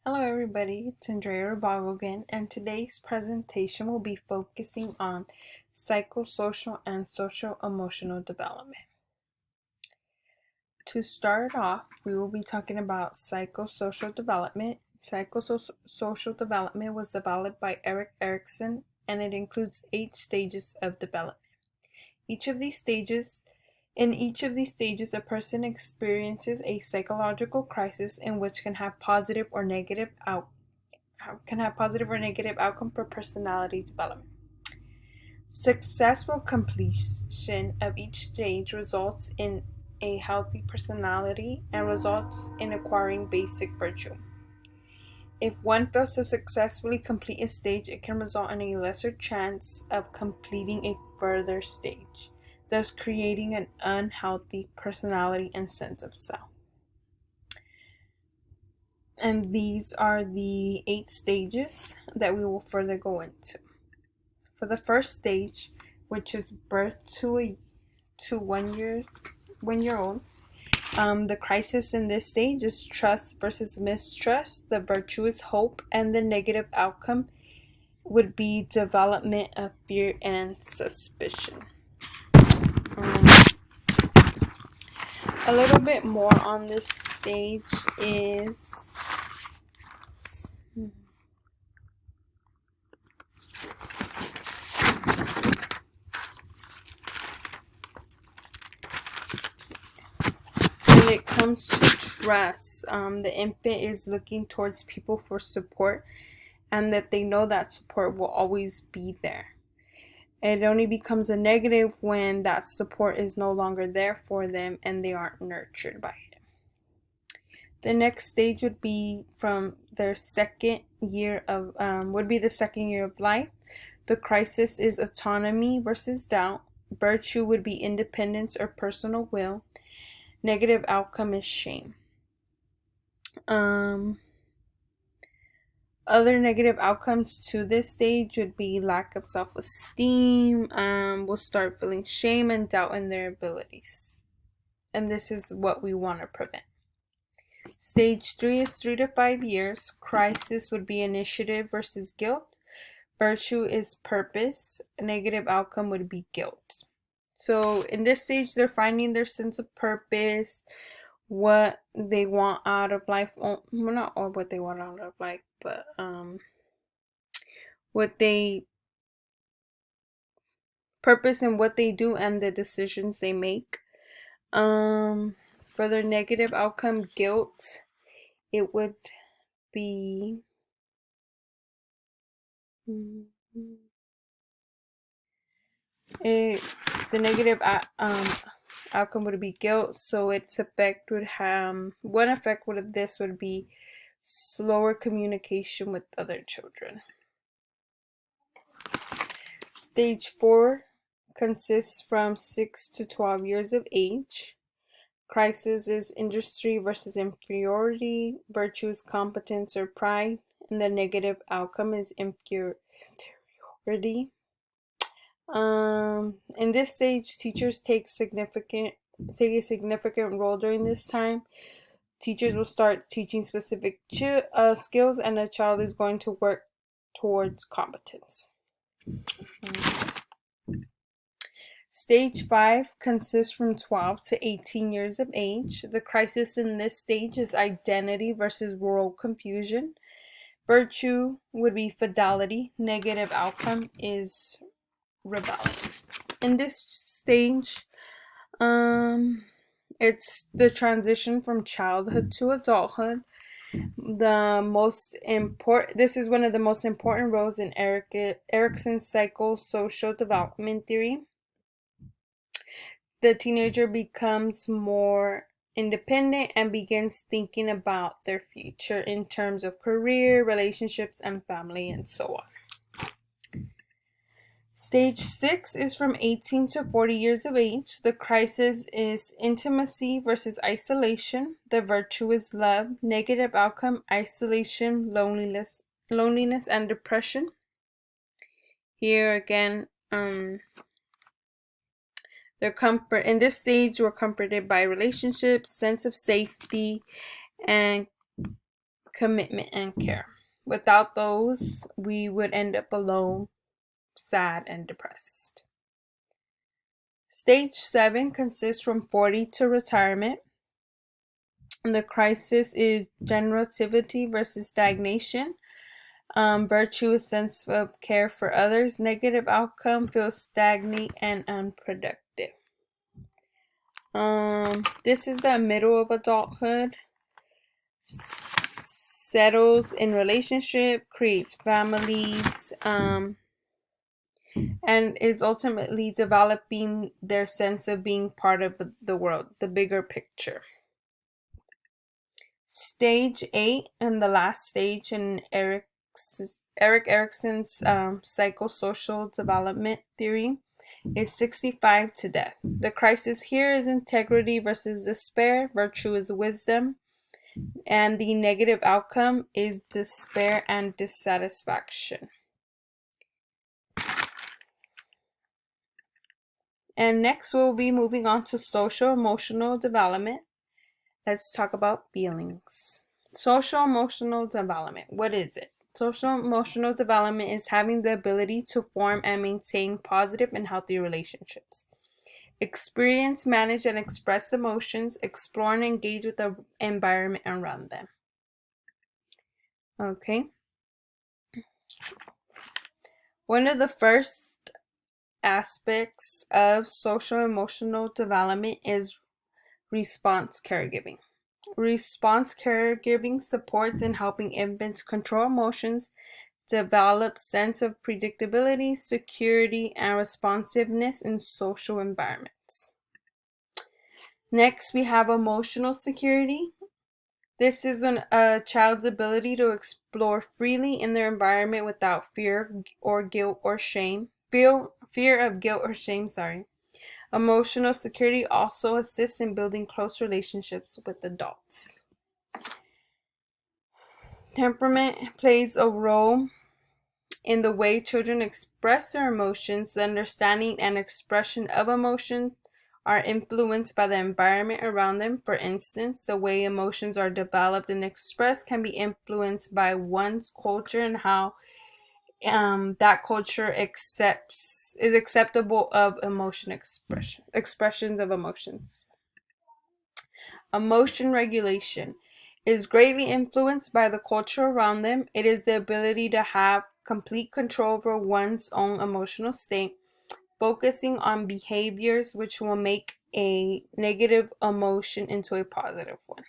Hello everybody, it's Andrea Rabago again, and today's presentation will be focusing on psychosocial and social-emotional development. To start off, we will be talking about psychosocial development. Psychosocial development was developed by Erik Erikson, and it includes 8 stages of development. In each of these stages, a person experiences a psychological crisis in which can have positive or negative outcome for personality development. Successful completion of each stage results in a healthy personality and results in acquiring basic virtue. If one fails to successfully complete a stage, it can result in a lesser chance of completing a further stage, thus creating an unhealthy personality and sense of self. And these are the 8 stages that we will further go into. For the first stage, which is birth to 1 year old, the crisis in this stage is trust versus mistrust. The virtue is hope, and the negative outcome would be development of fear and suspicion. A little bit more on this stage is when it comes to trust, the infant is looking towards people for support, and that they know that support will always be there. It only becomes a negative when that support is no longer there for them and they aren't nurtured by it. The next stage would be from their second year of life. The crisis is autonomy versus doubt. Virtue would be independence or personal will. Negative outcome is shame. Other negative outcomes to this stage would be lack of self-esteem. Will start feeling shame and doubt in their abilities. And this is what we want to prevent. Stage 3 is 3 to 5 years. Crisis would be initiative versus guilt. Virtue is purpose. A negative outcome would be guilt. So in this stage, they're finding their sense of purpose, what they want out of life. Well, not all what they want out of life, but what they purpose in what they do and the decisions they make. For their negative outcome, guilt, it would be the negative outcome would be guilt. So its effect would have one effect would be slower communication with other children. Stage 4 consists from 6 to 12 years of age. Crisis is industry versus inferiority. Virtue is competence or pride, and the negative outcome is inferiority. In this stage, teachers take a significant role during this time. Teachers will start teaching specific skills, and a child is going to work towards competence. Stage 5 consists from 12 to 18 years of age. The crisis in this stage is identity versus world confusion. Virtue would be fidelity. Negative outcome is rebellion. In this stage, it's the transition from childhood to adulthood. This is one of the most important roles in Erikson's psychosocial development theory. The teenager becomes more independent and begins thinking about their future in terms of career, relationships, and family, and so on. Stage 6 is from 18 to 40 years of age. The crisis is intimacy versus isolation. The virtue is love. Negative outcome, isolation, loneliness, and depression. Here again, in this stage, we're comforted by relationships, sense of safety, and commitment, and care. Without those, we would end up alone, sad, and depressed. Stage 7 consists from 40 to retirement. And the crisis is generativity versus stagnation. Virtue, a sense of care for others. Negative outcome, feels stagnant and unproductive. This is the middle of adulthood. Settles in relationship, creates families, and is ultimately developing their sense of being part of the world, the bigger picture. Stage 8, and the last stage in Erik Erikson's psychosocial development theory, is 65 to death. The crisis here is integrity versus despair. Virtue is wisdom. And the negative outcome is despair and dissatisfaction. And next we'll be moving on to social emotional development. Let's talk about feelings. Social emotional development. What is it? Social emotional development is having the ability to form and maintain positive and healthy relationships. Experience, manage, and express emotions, explore and engage with the environment around them. Okay. One of the first aspects of social emotional development is response caregiving. Response caregiving supports in helping infants control emotions, develop sense of predictability, security, and responsiveness in social environments. Next, we have emotional security. This is a child's ability to explore freely in their environment without fear or guilt or shame. Fear of guilt or shame, Emotional security also assists in building close relationships with adults. Temperament plays a role in the way children express their emotions. The understanding and expression of emotions are influenced by the environment around them. For instance, the way emotions are developed and expressed can be influenced by one's culture and how that culture is acceptable of expressions of emotions. Emotion regulation is greatly influenced by the culture around them. It is the ability to have complete control over one's own emotional state, focusing on behaviors which will make a negative emotion into a positive one.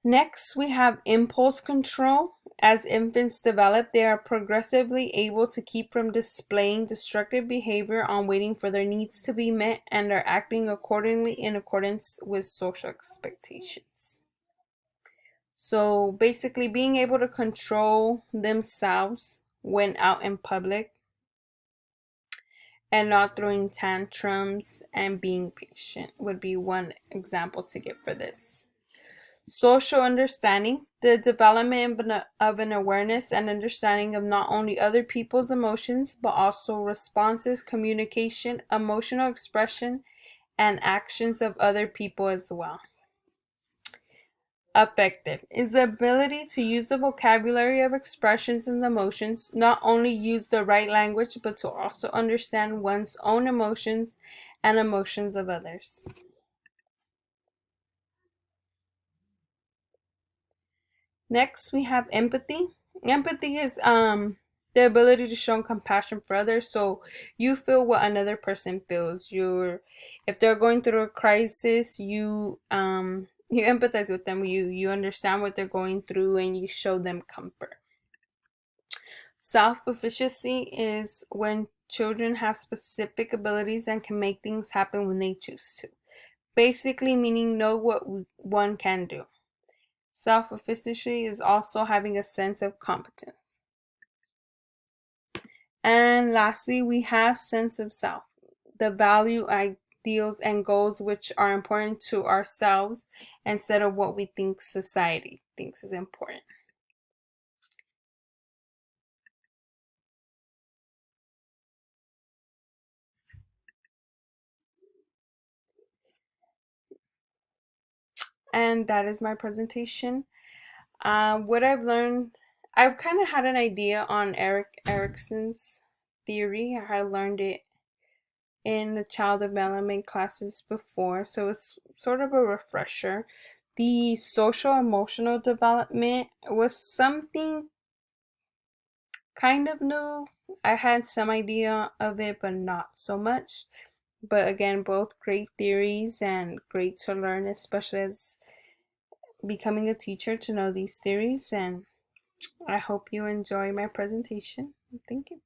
Next, we have impulse control. As infants develop, they are progressively able to keep from displaying destructive behavior on waiting for their needs to be met and are acting accordingly in accordance with social expectations. So basically, being able to control themselves when out in public and not throwing tantrums and being patient would be one example to give for this. Social understanding, the development of an awareness and understanding of not only other people's emotions, but also responses, communication, emotional expression, and actions of other people as well. Affective is the ability to use the vocabulary of expressions and emotions, not only use the right language, but to also understand one's own emotions and emotions of others. Next, we have empathy. Empathy is the ability to show compassion for others. So you feel what another person feels. If they're going through a crisis, you empathize with them. You understand what they're going through and you show them comfort. Self-efficacy is when children have specific abilities and can make things happen when they choose to. Basically meaning know what one can do. Self-efficacy is also having a sense of competence. And lastly, we have sense of self, the value, ideals, and goals which are important to ourselves instead of what we think society thinks is important. And that is my presentation. What I've learned, I've kind of had an idea on Erik Erikson's theory. I had learned it in the child development classes before, so it's sort of a refresher. The social emotional development was something kind of new. I had some idea of it, but not so much. But again, both great theories and great to learn, especially as becoming a teacher, to know these theories. And I hope you enjoy my presentation. Thank you.